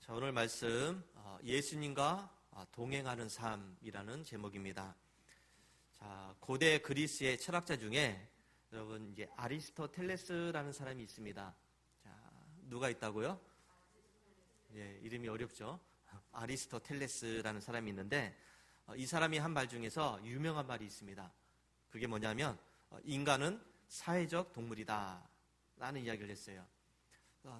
자, 오늘 말씀 예수님과 동행하는 삶이라는 제목입니다. 자, 고대 그리스의 철학자 중에 여러분 이제 아리스토텔레스라는 사람이 있습니다. 자, 누가 있다고요? 예, 이름이 어렵죠. 아리스토텔레스라는 사람이 있는데 이 사람이 한 말 중에서 유명한 말이 있습니다. 그게 뭐냐면 인간은 사회적 동물이다 라는 이야기를 했어요.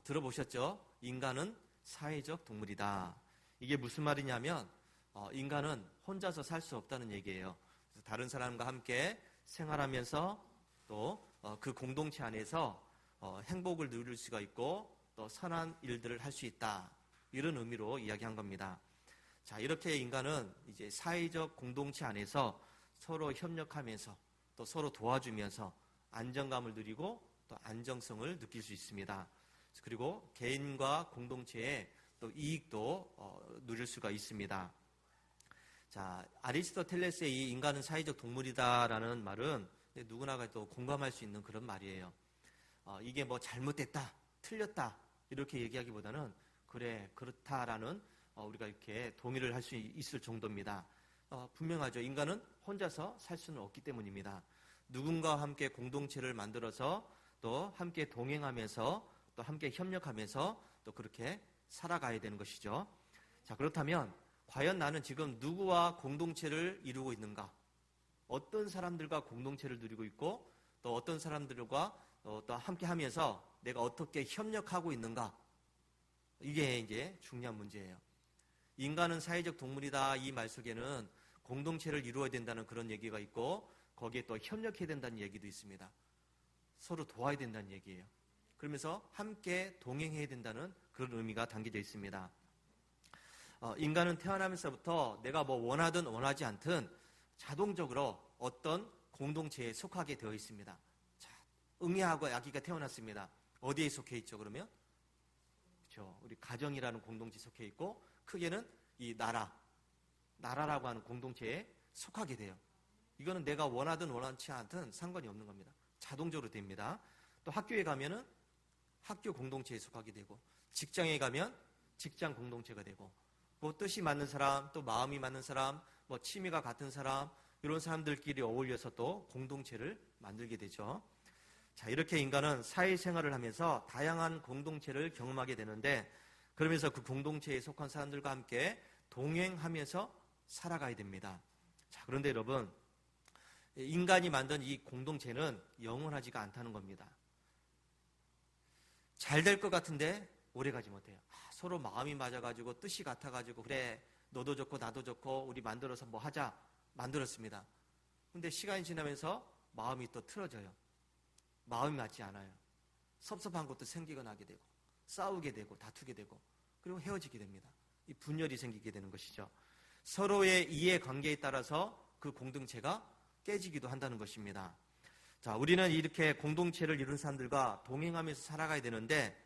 들어보셨죠? 인간은 사회적 동물이다. 이게 무슨 말이냐면 인간은 혼자서 살 수 없다는 얘기예요. 그래서 다른 사람과 함께 생활하면서 또 그 공동체 안에서 행복을 누릴 수가 있고 또 선한 일들을 할 수 있다. 이런 의미로 이야기한 겁니다. 자, 이렇게 인간은 이제 사회적 공동체 안에서 서로 협력하면서 또 서로 도와주면서 안정감을 누리고 또 안정성을 느낄 수 있습니다. 그리고 개인과 공동체의 또 이익도 누릴 수가 있습니다. 자, 아리스토텔레스의 이 인간은 사회적 동물이다라는 말은 누구나가 또 공감할 수 있는 그런 말이에요. 이게 뭐 잘못됐다, 틀렸다 이렇게 얘기하기보다는 그래, 그렇다라는 우리가 이렇게 동의를 할 수 있을 정도입니다. 분명하죠. 인간은 혼자서 살 수는 없기 때문입니다. 누군가와 함께 공동체를 만들어서 또 함께 동행하면서 또 함께 협력하면서 또 그렇게 살아가야 되는 것이죠. 자, 그렇다면 과연 나는 지금 누구와 공동체를 이루고 있는가? 어떤 사람들과 공동체를 누리고 있고 또 어떤 사람들과 또 함께 하면서 내가 어떻게 협력하고 있는가? 이게 이제 중요한 문제예요. 인간은 사회적 동물이다 이 말 속에는 공동체를 이루어야 된다는 그런 얘기가 있고 거기에 또 협력해야 된다는 얘기도 있습니다. 서로 도와야 된다는 얘기예요. 그러면서 함께 동행해야 된다는 그런 의미가 담겨져 있습니다. 인간은 태어나면서부터 내가 뭐 원하든 원하지 않든 자동적으로 어떤 공동체에 속하게 되어 있습니다. 자, 응애하고 아기가 태어났습니다. 어디에 속해 있죠, 그러면? 그렇죠. 우리 가정이라는 공동체에 속해 있고 크게는 이 나라라고 하는 공동체에 속하게 돼요. 이거는 내가 원하든 원하지 않든 상관이 없는 겁니다. 자동적으로 됩니다. 또 학교에 가면은 학교 공동체에 속하게 되고 직장에 가면 직장 공동체가 되고 뭐 뜻이 맞는 사람 또 마음이 맞는 사람 뭐 취미가 같은 사람 이런 사람들끼리 어울려서 또 공동체를 만들게 되죠. 자, 이렇게 인간은 사회생활을 하면서 다양한 공동체를 경험하게 되는데 그러면서 그 공동체에 속한 사람들과 함께 동행하면서 살아가야 됩니다. 자, 그런데 여러분 인간이 만든 이 공동체는 영원하지가 않다는 겁니다. 잘 될 것 같은데 오래가지 못해요. 서로 마음이 맞아가지고 뜻이 같아가지고 그래 너도 좋고 나도 좋고 우리 만들어서 뭐 하자 만들었습니다. 근데 시간이 지나면서 마음이 또 틀어져요. 마음이 맞지 않아요. 섭섭한 것도 생기거나 하게 되고 싸우게 되고 다투게 되고 그리고 헤어지게 됩니다. 이 분열이 생기게 되는 것이죠. 서로의 이해관계에 따라서 그 공동체가 깨지기도 한다는 것입니다. 자, 우리는 이렇게 공동체를 이룬 사람들과 동행하면서 살아가야 되는데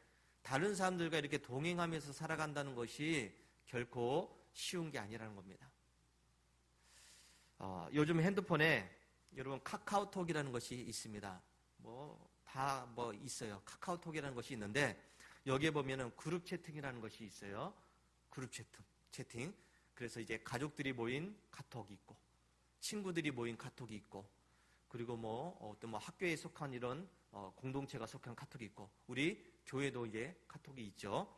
다른 사람들과 이렇게 동행하면서 살아간다는 것이 결코 쉬운 게 아니라는 겁니다. 요즘 핸드폰에 여러분 카카오톡이라는 것이 있습니다. 다 있어요. 카카오톡이라는 것이 있는데 여기에 보면은 그룹 채팅이라는 것이 있어요. 그룹 채팅. 그래서 이제 가족들이 모인 카톡이 있고 친구들이 모인 카톡이 있고 그리고 어떤 학교에 속한 이런 공동체가 속한 카톡이 있고 우리 교회도 이제 카톡이 있죠.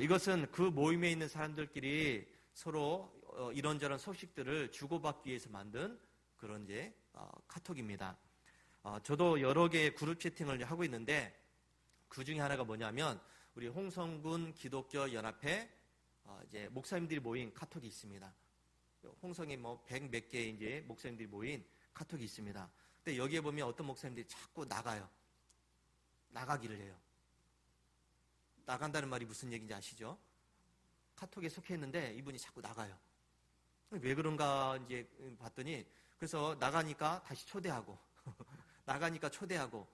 이것은 그 모임에 있는 사람들끼리 서로 이런저런 소식들을 주고받기 위해서 만든 그런 이제 카톡입니다. 저도 여러 개의 그룹 채팅을 하고 있는데 그 중에 하나가 뭐냐면 우리 홍성군 기독교 연합회 이제 목사님들이 모인 카톡이 있습니다. 홍성에 100 몇 개의 이제 목사님들이 모인 카톡이 있습니다. 근데 여기에 보면 어떤 목사님들이 자꾸 나가기를 해요. 나간다는 말이 무슨 얘기인지 아시죠? 카톡에 속해 있는데 이분이 자꾸 나가요. 왜 그런가 이제 봤더니 그래서 나가니까 다시 초대하고 나가니까 초대하고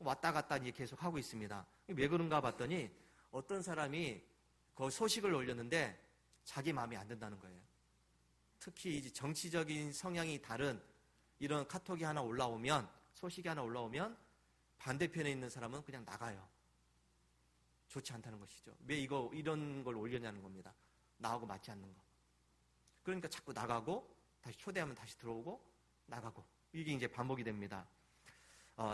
왔다 갔다 이제 계속 하고 있습니다. 왜 그런가 봤더니 어떤 사람이 그 소식을 올렸는데 자기 마음에 안 든다는 거예요. 특히 이제 정치적인 성향이 다른 이런 카톡이 하나 올라오면 소식이 하나 올라오면 반대편에 있는 사람은 그냥 나가요. 좋지 않다는 것이죠. 왜 이런 걸 올렸냐는 겁니다. 나하고 맞지 않는 거. 그러니까 자꾸 나가고 다시 초대하면 다시 들어오고 나가고, 이게 이제 반복이 됩니다.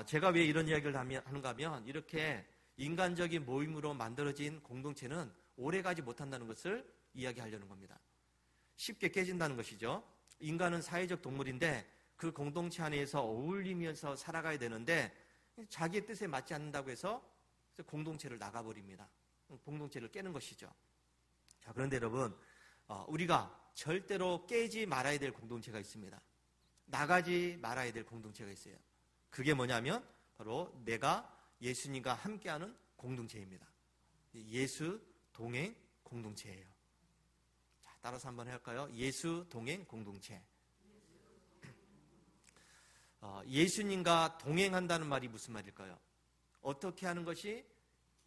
제가 왜 이런 이야기를 하는가 하면, 이렇게 인간적인 모임으로 만들어진 공동체는 오래가지 못한다는 것을 이야기하려는 겁니다. 쉽게 깨진다는 것이죠. 인간은 사회적 동물인데 그 공동체 안에서 어울리면서 살아가야 되는데, 자기의 뜻에 맞지 않는다고 해서 공동체를 나가버립니다. 공동체를 깨는 것이죠. 자, 그런데 여러분, 우리가 절대로 깨지 말아야 될 공동체가 있습니다. 나가지 말아야 될 공동체가 있어요. 그게 뭐냐면 바로 내가 예수님과 함께하는 공동체입니다. 예수 동행 공동체예요. 자, 따라서 한번 할까요? 예수 동행 공동체. 예수님과 동행한다는 말이 무슨 말일까요? 어떻게 하는 것이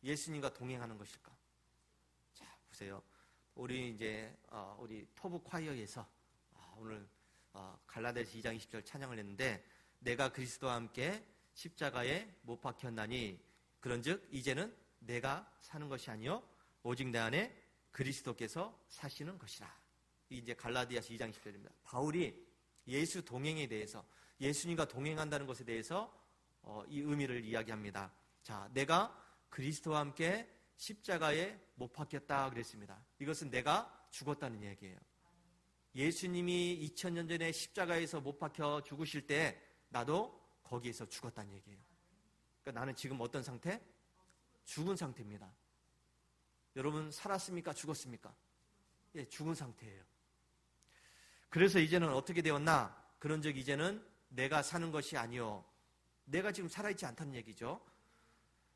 예수님과 동행하는 것일까? 자, 보세요. 우리 이제 우리 토부 콰이어에서 오늘 갈라디아서 2장 20절 찬양을 했는데, 내가 그리스도와 함께 십자가에 못 박혔나니 그런즉 이제는 내가 사는 것이 아니요 오직 내 안에 그리스도께서 사시는 것이라. 이제 갈라디아서 2장 10절입니다. 바울이 예수 동행에 대해서, 예수님과 동행한다는 것에 대해서 이 의미를 이야기합니다. 자, 내가 그리스도와 함께 십자가에 못 박혔다 그랬습니다. 이것은 내가 죽었다는 얘기예요. 예수님이 2000년 전에 십자가에서 못 박혀 죽으실 때 나도 거기에서 죽었다는 얘기예요. 그러니까 나는 지금 어떤 상태? 죽은 상태입니다. 여러분 살았습니까? 죽었습니까? 예, 죽은 상태예요. 그래서 이제는 어떻게 되었나? 그런즉 이제는 내가 사는 것이 아니요, 내가 지금 살아있지 않다는 얘기죠.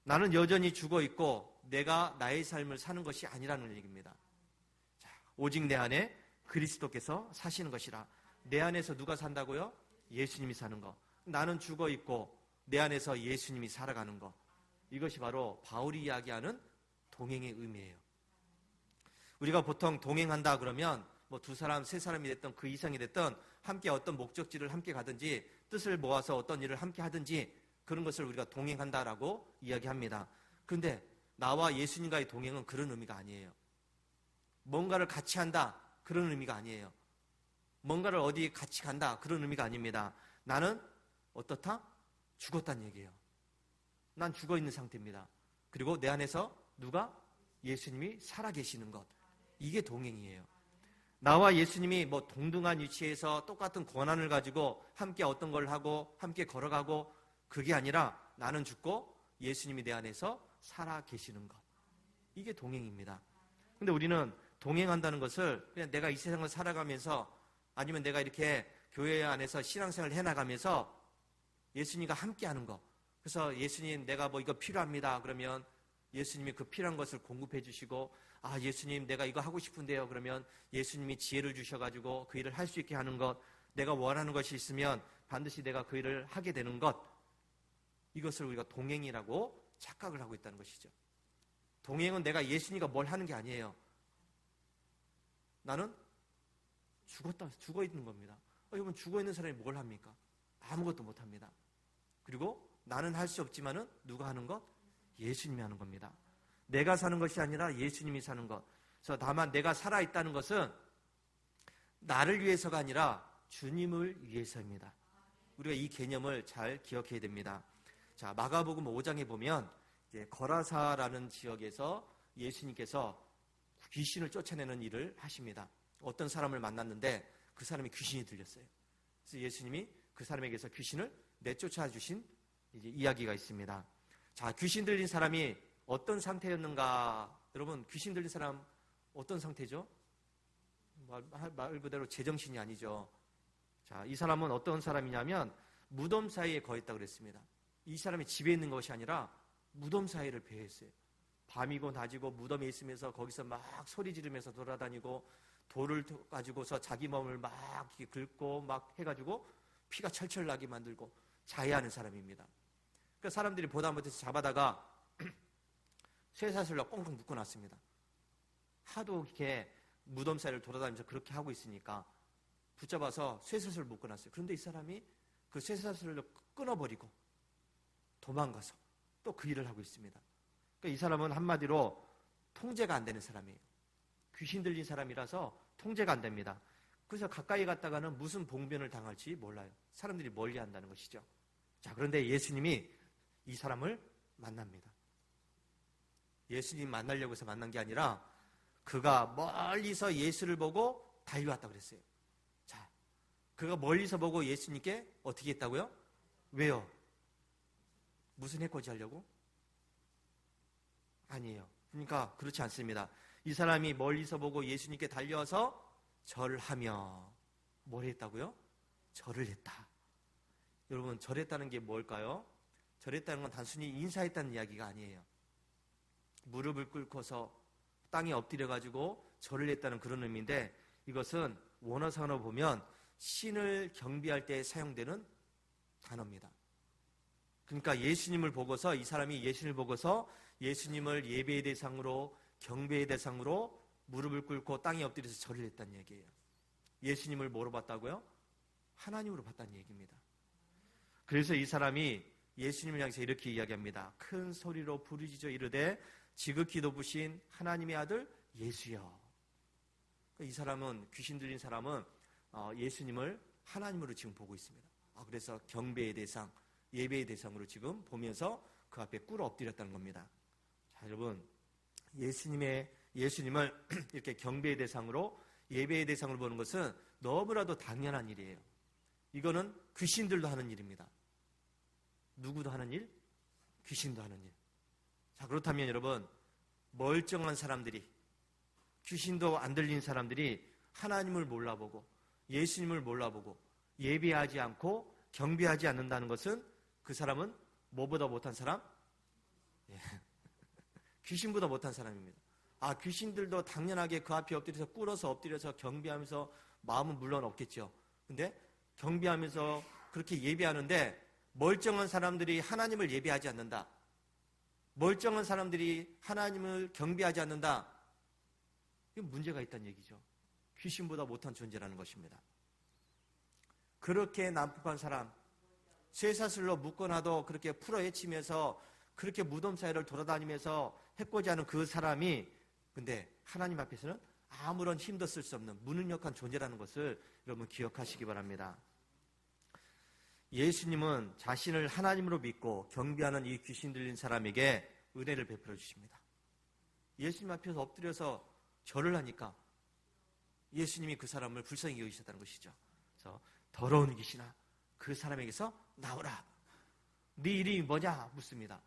나는 여전히 죽어있고 내가 나의 삶을 사는 것이 아니라는 얘기입니다. 자, 오직 내 안에 그리스도께서 사시는 것이라. 내 안에서 누가 산다고요? 예수님이 사는 거. 나는 죽어있고 내 안에서 예수님이 살아가는 거. 이것이 바로 바울이 이야기하는 동행의 의미예요. 우리가 보통 동행한다 그러면 뭐 두 사람, 세 사람이 됐든 그 이상이 됐든 함께 어떤 목적지를 함께 가든지 뜻을 모아서 어떤 일을 함께 하든지 그런 것을 우리가 동행한다라고 이야기합니다. 그런데 나와 예수님과의 동행은 그런 의미가 아니에요. 뭔가를 같이 한다, 그런 의미가 아니에요. 뭔가를 어디 같이 간다, 그런 의미가 아닙니다. 나는 어떻다? 죽었다는 얘기예요. 난 죽어있는 상태입니다. 그리고 내 안에서 누가? 예수님이 살아계시는 것. 이게 동행이에요. 나와 예수님이 뭐 동등한 위치에서 똑같은 권한을 가지고 함께 어떤 걸 하고 함께 걸어가고, 그게 아니라 나는 죽고 예수님이 내 안에서 살아계시는 것. 이게 동행입니다. 근데 우리는 동행한다는 것을 그냥 내가 이 세상을 살아가면서, 아니면 내가 이렇게 교회 안에서 신앙생활을 해나가면서 예수님과 함께하는 거. 그래서 예수님 내가 뭐 이거 필요합니다 그러면 예수님이 그 필요한 것을 공급해 주시고, 아 예수님 내가 이거 하고 싶은데요 그러면 예수님이 지혜를 주셔가지고 그 일을 할 수 있게 하는 것, 내가 원하는 것이 있으면 반드시 내가 그 일을 하게 되는 것, 이것을 우리가 동행이라고 착각을 하고 있다는 것이죠. 동행은 내가 예수님과 뭘 하는 게 아니에요. 나는 죽어 있는 겁니다. 여러분 죽어 있는 사람이 뭘 합니까? 아무것도 못 합니다. 그리고 나는 할 수 없지만은 누가 하는 것? 예수님이 하는 겁니다. 내가 사는 것이 아니라 예수님이 사는 것. 그래서 다만 내가 살아있다는 것은 나를 위해서가 아니라 주님을 위해서입니다. 우리가 이 개념을 잘 기억해야 됩니다. 자, 마가복음 5장에 보면 이제 거라사라는 지역에서 예수님께서 귀신을 쫓아내는 일을 하십니다. 어떤 사람을 만났는데 그 사람이 귀신이 들렸어요. 그래서 예수님이 그 사람에게서 귀신을 내쫓아 주신 이제 이야기가 있습니다. 자, 귀신 들린 사람이 어떤 상태였는가? 여러분, 귀신 들린 사람 어떤 상태죠? 말 그대로 제정신이 아니죠. 자, 이 사람은 어떤 사람이냐면 무덤 사이에 거했다고 그랬습니다. 이 사람이 집에 있는 것이 아니라 무덤 사이를 배회했어요. 밤이고 낮이고 무덤에 있으면서 거기서 막 소리 지르면서 돌아다니고 돌을 가지고서 자기 몸을 막 긁고 막 해가지고 피가 철철 나게 만들고 자해하는 사람입니다. 그러니까 사람들이 보다 못해서 잡아다가 쇠사슬로 꽁꽁 묶어놨습니다. 하도 이렇게 무덤 사이를 돌아다니면서 그렇게 하고 있으니까 붙잡아서 쇠사슬을 묶어놨어요. 그런데 이 사람이 그 쇠사슬을 끊어버리고 도망가서 또 그 일을 하고 있습니다. 그러니까 이 사람은 한마디로 통제가 안 되는 사람이에요. 귀신 들린 사람이라서 통제가 안 됩니다. 그래서 가까이 갔다가는 무슨 봉변을 당할지 몰라요. 사람들이 멀리 한다는 것이죠. 자, 그런데 예수님이 이 사람을 만납니다. 예수님 만나려고 해서 만난 게 아니라 그가 멀리서 예수를 보고 달려왔다고 그랬어요. 자, 그가 멀리서 보고 예수님께 어떻게 했다고요? 왜요? 무슨 해코지 하려고? 아니에요. 그러니까 그렇지 않습니다. 이 사람이 멀리서 보고 예수님께 달려와서 절하며 뭘 했다고요? 절을 했다. 여러분, 절했다는 게 뭘까요? 절했다는 건 단순히 인사했다는 이야기가 아니에요. 무릎을 꿇고서 땅에 엎드려가지고 절을 했다는 그런 의미인데, 이것은 원어상으로 보면 신을 경배할 때 사용되는 단어입니다. 그러니까 예수님을 보고서, 이 사람이 예수님을 보고서 예수님을 예배의 대상으로, 경배의 대상으로 무릎을 꿇고 땅에 엎드려서 절을 했다는 얘기예요. 예수님을 뭐로 봤다고요? 하나님으로 봤다는 얘기입니다. 그래서 이 사람이 예수님을 향해서 이렇게 이야기합니다. 큰 소리로 부르짖어 이르되 지극히 높으신 하나님의 아들 예수여. 이 사람은, 귀신 들린 사람은 예수님을 하나님으로 지금 보고 있습니다. 그래서 경배의 대상, 예배의 대상으로 지금 보면서 그 앞에 꿇어 엎드렸다는 겁니다. 자, 여러분, 예수님을 이렇게 경배의 대상으로, 예배의 대상으로 보는 것은 너무나도 당연한 일이에요. 이거는 귀신들도 하는 일입니다. 누구도 하는 일? 귀신도 하는 일. 자, 그렇다면 여러분, 멀쩡한 사람들이, 귀신도 안 들린 사람들이 하나님을 몰라보고 예수님을 몰라보고 예배하지 않고 경배하지 않는다는 것은, 그 사람은 뭐보다 못한 사람? 귀신보다 못한 사람입니다. 귀신들도 당연하게 그 앞에 엎드려서 꿇어서 엎드려서 경배하면서, 마음은 물론 없겠죠. 근데 경배하면서 그렇게 예배하는데 멀쩡한 사람들이 하나님을 예배하지 않는다. 멀쩡한 사람들이 하나님을 경배하지 않는다. 이건 문제가 있다는 얘기죠. 귀신보다 못한 존재라는 것입니다. 그렇게 난폭한 사람, 쇠사슬로 묶어놔도 그렇게 풀어헤치면서 그렇게 무덤 사이를 돌아다니면서 해코지하는 그 사람이, 근데 하나님 앞에서는 아무런 힘도 쓸 수 없는 무능력한 존재라는 것을 여러분 기억하시기 바랍니다. 예수님은 자신을 하나님으로 믿고 경배하는 이 귀신 들린 사람에게 은혜를 베풀어 주십니다. 예수님 앞에서 엎드려서 절을 하니까 예수님이 그 사람을 불쌍히 여기셨다는 것이죠. 그래서 더러운 귀신아, 그 사람에게서 나오라. 네 이름이 뭐냐? 묻습니다.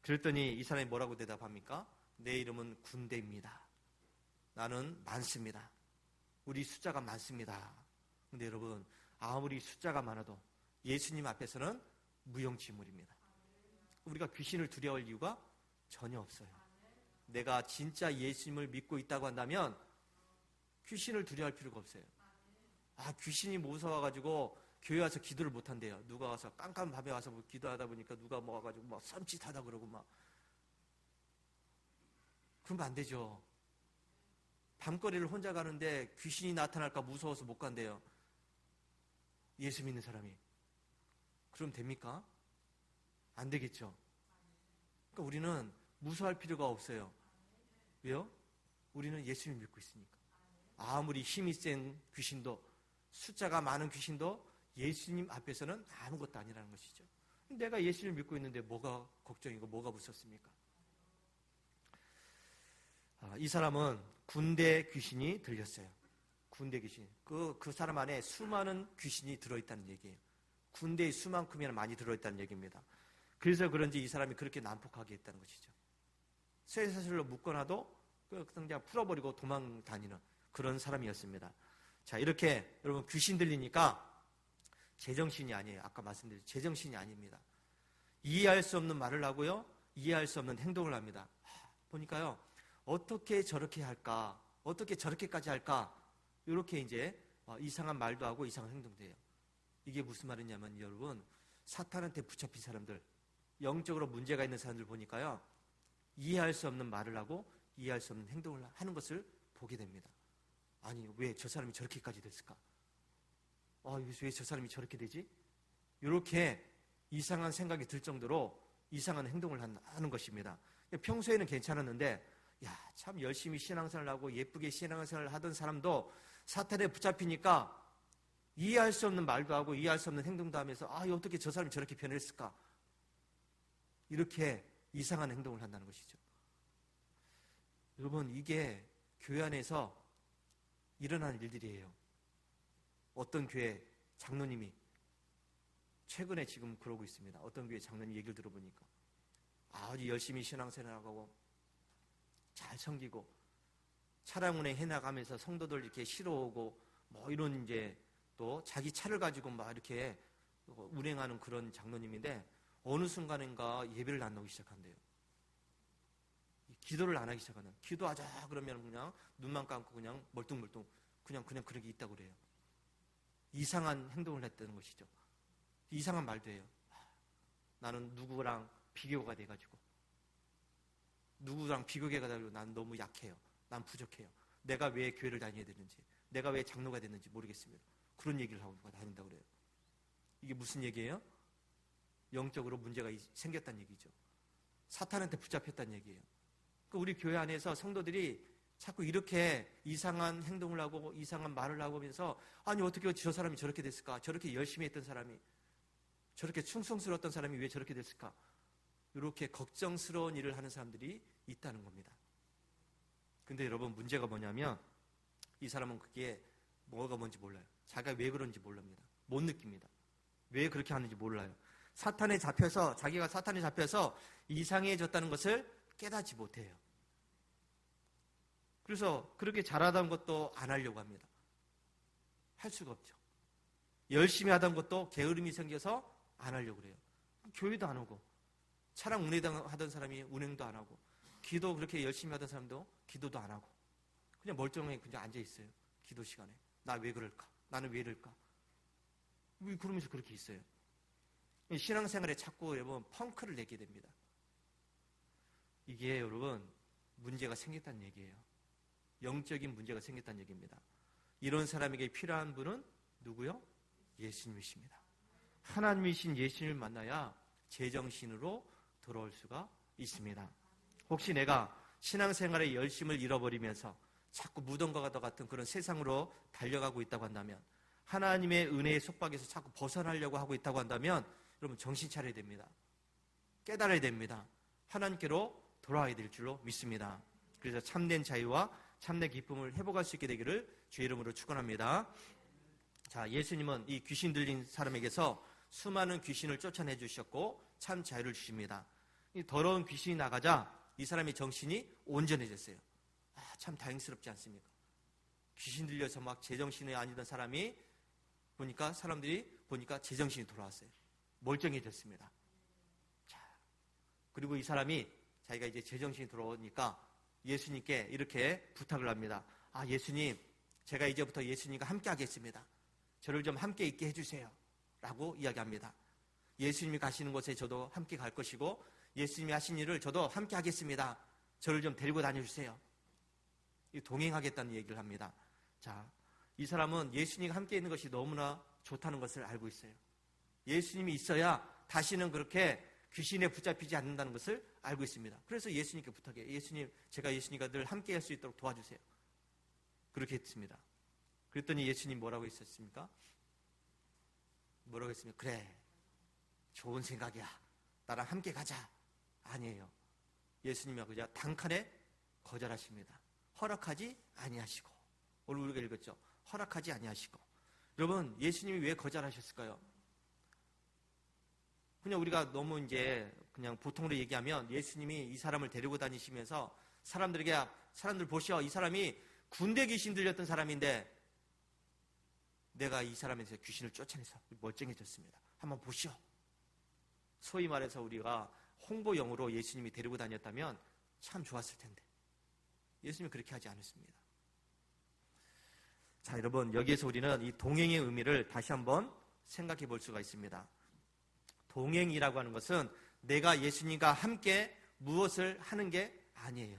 그랬더니 이 사람이 뭐라고 대답합니까? 내 이름은 군대입니다. 나는 많습니다. 우리 숫자가 많습니다. 근데 여러분, 아무리 숫자가 많아도 예수님 앞에서는 무용지물입니다. 우리가 귀신을 두려워할 이유가 전혀 없어요. 내가 진짜 예수님을 믿고 있다고 한다면 귀신을 두려워할 필요가 없어요. 귀신이 무서워가지고 교회 와서 기도를 못한대요. 누가 와서 깜깜한 밤에 와서 기도하다 보니까 누가 와가지고 막 썸짓하다 그러고 막. 그러면 안 되죠. 밤거리를 혼자 가는데 귀신이 나타날까 무서워서 못 간대요. 예수 믿는 사람이. 그럼 됩니까? 안 되겠죠. 그러니까 우리는 무서워할 필요가 없어요. 왜요? 우리는 예수를 믿고 있으니까. 아무리 힘이 센 귀신도, 숫자가 많은 귀신도 예수님 앞에서는 아무것도 아니라는 것이죠. 내가 예수를 믿고 있는데 뭐가 걱정이고 뭐가 무섭습니까? 이 사람은 군대 귀신이 들렸어요. 군대 귀신. 그 사람 안에 수많은 귀신이 들어있다는 얘기예요. 군대의 수만큼이나 많이 들어있다는 얘기입니다. 그래서 그런지 이 사람이 그렇게 난폭하게 했다는 것이죠. 쇠사슬로 묶어놔도 그냥 풀어버리고 도망 다니는 그런 사람이었습니다. 자, 이렇게 여러분, 귀신 들리니까 제정신이 아니에요. 아까 말씀드린 제정신이 아닙니다. 이해할 수 없는 말을 하고요, 이해할 수 없는 행동을 합니다. 보니까요, 어떻게 저렇게 할까? 어떻게 저렇게까지 할까? 이렇게 이제 이상한 말도 하고 이상한 행동도 해요. 이게 무슨 말이냐면 여러분, 사탄한테 붙잡힌 사람들, 영적으로 문제가 있는 사람들 보니까요, 이해할 수 없는 말을 하고 이해할 수 없는 행동을 하는 것을 보게 됩니다. 아니, 왜 저 사람이 저렇게까지 됐을까? 왜 저 사람이 저렇게 되지? 이렇게 이상한 생각이 들 정도로 이상한 행동을 하는 것입니다. 평소에는 괜찮았는데 참 열심히 신앙생활을 하고 예쁘게 신앙생활을 하던 사람도 사탄에 붙잡히니까 이해할 수 없는 말도 하고 이해할 수 없는 행동도 하면서 어떻게 저 사람이 저렇게 변했을까? 이렇게 이상한 행동을 한다는 것이죠. 여러분, 이게 교회 안에서 일어나는 일들이에요. 어떤 교회 장로님이 최근에 지금 그러고 있습니다. 어떤 교회 장로님 얘기를 들어보니까 아주 열심히 신앙생활하고 잘 섬기고 차량 운행 해나가면서 성도들 이렇게 실어오고 이런 이제 또 자기 차를 가지고 이렇게 운행하는 그런 장로님인데 어느 순간인가 예배를 안 나오기 시작한대요. 기도를 안 하기 시작하는. 기도하자 그러면 그냥 눈만 감고 그냥 멀뚱멀뚱 그냥 그렇게 있다고 그래요. 이상한 행동을 했다는 것이죠. 이상한 말도 해요. 나는 누구랑 비교가 돼가지고 누구랑 비교가 돼가지고 난 너무 약해요. 난 부족해요. 내가 왜 교회를 다녀야 되는지, 내가 왜 장로가 됐는지 모르겠습니다. 그런 얘기를 하고 다닌다고 그래요. 이게 무슨 얘기예요? 영적으로 문제가 생겼다는 얘기죠. 사탄한테 붙잡혔다는 얘기예요. 우리 교회 안에서 성도들이 자꾸 이렇게 이상한 행동을 하고 이상한 말을 하고 하면서 어떻게 저 사람이 저렇게 됐을까? 저렇게 열심히 했던 사람이, 저렇게 충성스러웠던 사람이 왜 저렇게 됐을까? 이렇게 걱정스러운 일을 하는 사람들이 있다는 겁니다. 근데 여러분, 문제가 뭐냐면 이 사람은 그게 뭐가 뭔지 몰라요. 자기가 왜 그런지 모릅니다. 못 느낍니다. 왜 그렇게 하는지 몰라요. 자기가 사탄에 잡혀서 이상해졌다는 것을 깨닫지 못해요. 그래서 그렇게 잘하던 것도 안 하려고 합니다. 할 수가 없죠. 열심히 하던 것도 게으름이 생겨서 안 하려고 그래요. 교회도 안 오고, 차량 운행하던 사람이 운행도 안 하고, 기도 그렇게 열심히 하던 사람도 기도도 안 하고, 그냥 멀쩡하게 그냥 앉아 있어요. 기도 시간에. 나 왜 그럴까? 나는 왜 이럴까? 왜 그러면서 그렇게 있어요? 신앙생활에 자꾸 여러분 펑크를 내게 됩니다. 이게 여러분 문제가 생겼다는 얘기예요. 영적인 문제가 생겼다는 얘기입니다. 이런 사람에게 필요한 분은 누구요? 예수님이십니다. 하나님이신 예수님을 만나야 제정신으로 돌아올 수가 있습니다. 혹시 내가 신앙생활의 열심을 잃어버리면서 자꾸 무덤과 같은 그런 세상으로 달려가고 있다고 한다면, 하나님의 은혜의 속박에서 자꾸 벗어나려고 하고 있다고 한다면 여러분 정신 차려야 됩니다. 깨달아야 됩니다. 하나님께로 돌아와야 될 줄로 믿습니다. 그래서 참된 자유와 참된 기쁨을 회복할 수 있게 되기를 주의 이름으로 축원합니다. 자, 예수님은 이 귀신 들린 사람에게서 수많은 귀신을 쫓아내 주셨고 참 자유를 주십니다. 이 더러운 귀신이 나가자 이 사람의 정신이 온전해졌어요. 참 다행스럽지 않습니까? 귀신 들려서 막 제정신이 아니던 사람이 사람들이 보니까 제정신이 돌아왔어요. 멀쩡해졌습니다. 자, 그리고 이 사람이 자기가 이제 제정신이 돌아오니까 예수님께 이렇게 부탁을 합니다. 예수님, 제가 이제부터 예수님과 함께 하겠습니다. 저를 좀 함께 있게 해주세요. 라고 이야기합니다. 예수님이 가시는 곳에 저도 함께 갈 것이고 예수님이 하신 일을 저도 함께 하겠습니다. 저를 좀 데리고 다녀주세요. 동행하겠다는 얘기를 합니다. 자, 이 사람은 예수님과 함께 있는 것이 너무나 좋다는 것을 알고 있어요. 예수님이 있어야 다시는 그렇게 귀신에 붙잡히지 않는다는 것을 알고 있습니다. 그래서 예수님께 부탁해요. 예수님, 제가 예수님과 늘 함께 할 수 있도록 도와주세요. 그렇게 했습니다. 그랬더니 예수님 뭐라고 했었습니까? 뭐라고 했습니까? 그래, 좋은 생각이야. 나랑 함께 가자. 아니에요. 예수님이 그냥 단칼에 거절하십니다. 허락하지 아니하시고. 오늘 우리가 읽었죠. 허락하지 아니하시고. 여러분, 예수님이 왜 거절하셨을까요? 그냥 우리가 너무 이제 그냥 보통으로 얘기하면 예수님이 이 사람을 데리고 다니시면서 사람들 보시오. 이 사람이 군대 귀신 들렸던 사람인데 내가 이 사람에서 귀신을 쫓아내서 멀쩡해졌습니다. 한번 보시오. 소위 말해서 우리가 홍보용으로 예수님이 데리고 다녔다면 참 좋았을 텐데 예수님이 그렇게 하지 않았습니다. 자, 여러분, 여기에서 우리는 이 동행의 의미를 다시 한번 생각해 볼 수가 있습니다. 동행이라고 하는 것은 내가 예수님과 함께 무엇을 하는 게 아니에요.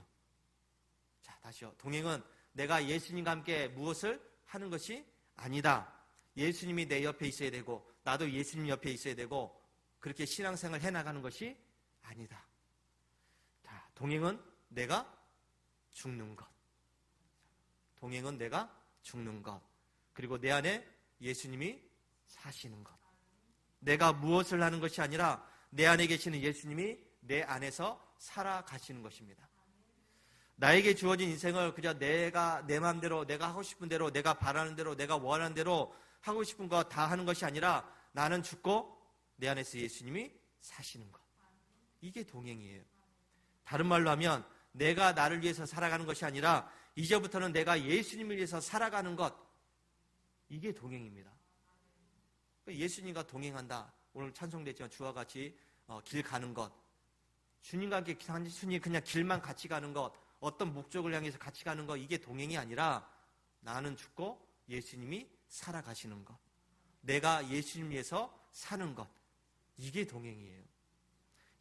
자, 다시요. 동행은 내가 예수님과 함께 무엇을 하는 것이 아니다. 예수님이 내 옆에 있어야 되고 나도 예수님 옆에 있어야 되고 그렇게 신앙생활을 해나가는 것이 아니다. 자, 동행은 내가 죽는 것. 동행은 내가 죽는 것. 그리고 내 안에 예수님이 사시는 것. 내가 무엇을 하는 것이 아니라 내 안에 계시는 예수님이 내 안에서 살아가시는 것입니다. 나에게 주어진 인생을 그저 내가 내 마음대로, 내가 하고 싶은 대로, 내가 바라는 대로, 내가 원하는 대로 하고 싶은 거 다 하는 것이 아니라 나는 죽고 내 안에서 예수님이 사시는 것. 이게 동행이에요. 다른 말로 하면 내가 나를 위해서 살아가는 것이 아니라 이제부터는 내가 예수님을 위해서 살아가는 것. 이게 동행입니다. 예수님과 동행한다. 오늘 찬송됐지만 주와 같이 길 가는 것. 주님과 함께 단순히 그냥 길만 같이 가는 것. 어떤 목적을 향해서 같이 가는 것. 이게 동행이 아니라 나는 죽고 예수님이 살아가시는 것. 내가 예수님 위해서 사는 것. 이게 동행이에요.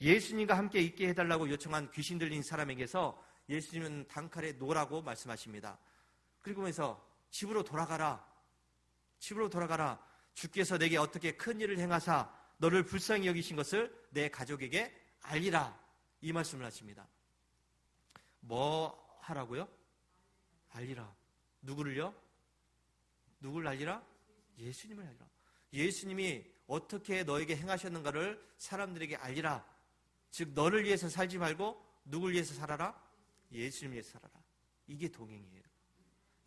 예수님과 함께 있게 해달라고 요청한 귀신 들린 사람에게서 예수님은 단칼에 놓으라고 말씀하십니다. 그리고 면서 집으로 돌아가라. 집으로 돌아가라. 주께서 내게 어떻게 큰 일을 행하사 너를 불쌍히 여기신 것을 내 가족에게 알리라. 이 말씀을 하십니다. 뭐 하라고요? 알리라. 누구를요? 누구를 알리라? 예수님을 알리라. 예수님이 어떻게 너에게 행하셨는가를 사람들에게 알리라. 즉 너를 위해서 살지 말고 누굴 위해서 살아라? 예수님 위해서 살아라. 이게 동행이에요.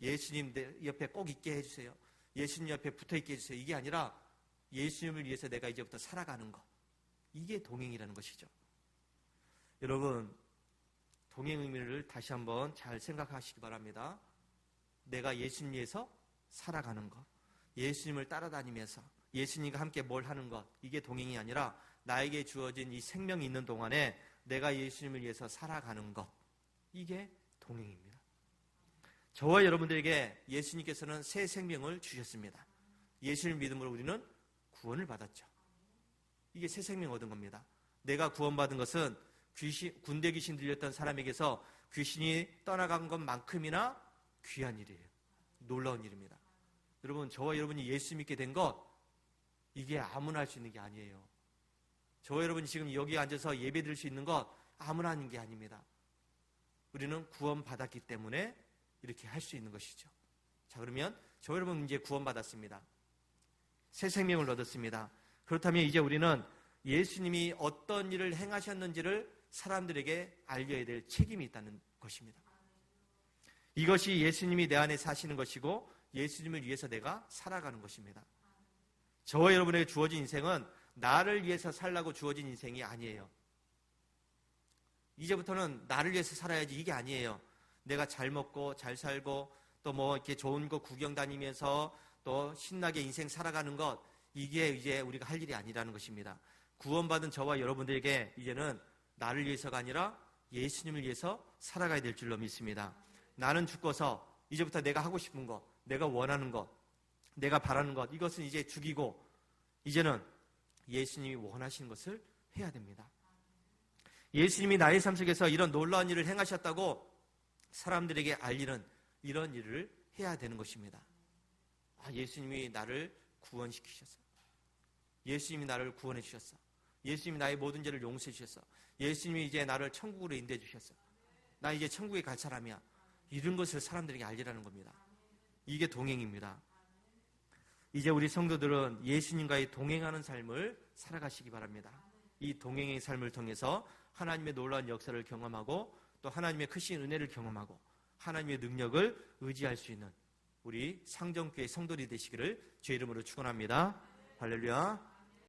예수님 내 옆에 꼭 있게 해주세요. 예수님 옆에 붙어있게 해주세요. 이게 아니라 예수님을 위해서 내가 이제부터 살아가는 것. 이게 동행이라는 것이죠. 여러분, 동행 의미를 다시 한번 잘 생각하시기 바랍니다. 내가 예수님 위해서 살아가는 것. 예수님을 따라다니면서 예수님과 함께 뭘 하는 것. 이게 동행이 아니라 나에게 주어진 이 생명이 있는 동안에 내가 예수님을 위해서 살아가는 것. 이게 동행입니다. 저와 여러분들에게 예수님께서는 새 생명을 주셨습니다. 예수를 믿음으로 우리는 구원을 받았죠. 이게 새 생명 얻은 겁니다. 내가 구원받은 것은 군대 귀신 들렸던 사람에게서 귀신이 떠나간 것만큼이나 귀한 일이에요. 놀라운 일입니다. 여러분, 저와 여러분이 예수 믿게 된 것, 이게 아무나 할 수 있는 게 아니에요. 저와 여러분이 지금 여기 앉아서 예배 드릴 수 있는 것 아무나 하는 게 아닙니다. 우리는 구원받았기 때문에 이렇게 할 수 있는 것이죠. 자, 그러면 저와 여러분 이제 구원받았습니다. 새 생명을 얻었습니다. 그렇다면 이제 우리는 예수님이 어떤 일을 행하셨는지를 사람들에게 알려야 될 책임이 있다는 것입니다. 이것이 예수님이 내 안에 사시는 것이고 예수님을 위해서 내가 살아가는 것입니다. 저와 여러분에게 주어진 인생은 나를 위해서 살라고 주어진 인생이 아니에요. 이제부터는 나를 위해서 살아야지 이게 아니에요. 내가 잘 먹고 잘 살고 또 뭐 이렇게 좋은 거 구경 다니면서 또 신나게 인생 살아가는 것, 이게 이제 우리가 할 일이 아니라는 것입니다. 구원받은 저와 여러분들에게 이제는 나를 위해서가 아니라 예수님을 위해서 살아가야 될 줄로 믿습니다. 나는 죽고서 이제부터 내가 하고 싶은 것, 내가 원하는 것, 내가 바라는 것, 이것은 이제 죽이고 이제는 예수님이 원하시는 것을 해야 됩니다. 예수님이 나의 삶 속에서 이런 놀라운 일을 행하셨다고 사람들에게 알리는 이런 일을 해야 되는 것입니다. 예수님이 나를 구원시키셨어. 예수님이 나를 구원해 주셨어. 예수님이 나의 모든 죄를 용서해 주셨어. 예수님이 이제 나를 천국으로 인도해 주셨어. 나 이제 천국에 갈 사람이야. 이런 것을 사람들에게 알리라는 겁니다. 이게 동행입니다. 이제 우리 성도들은 예수님과의 동행하는 삶을 살아가시기 바랍니다. 이 동행의 삶을 통해서 하나님의 놀라운 역사를 경험하고 또 하나님의 크신 은혜를 경험하고 하나님의 능력을 의지할 수 있는 우리 상정교회 성도들이 되시기를 주의 이름으로 축원합니다. 할렐루야.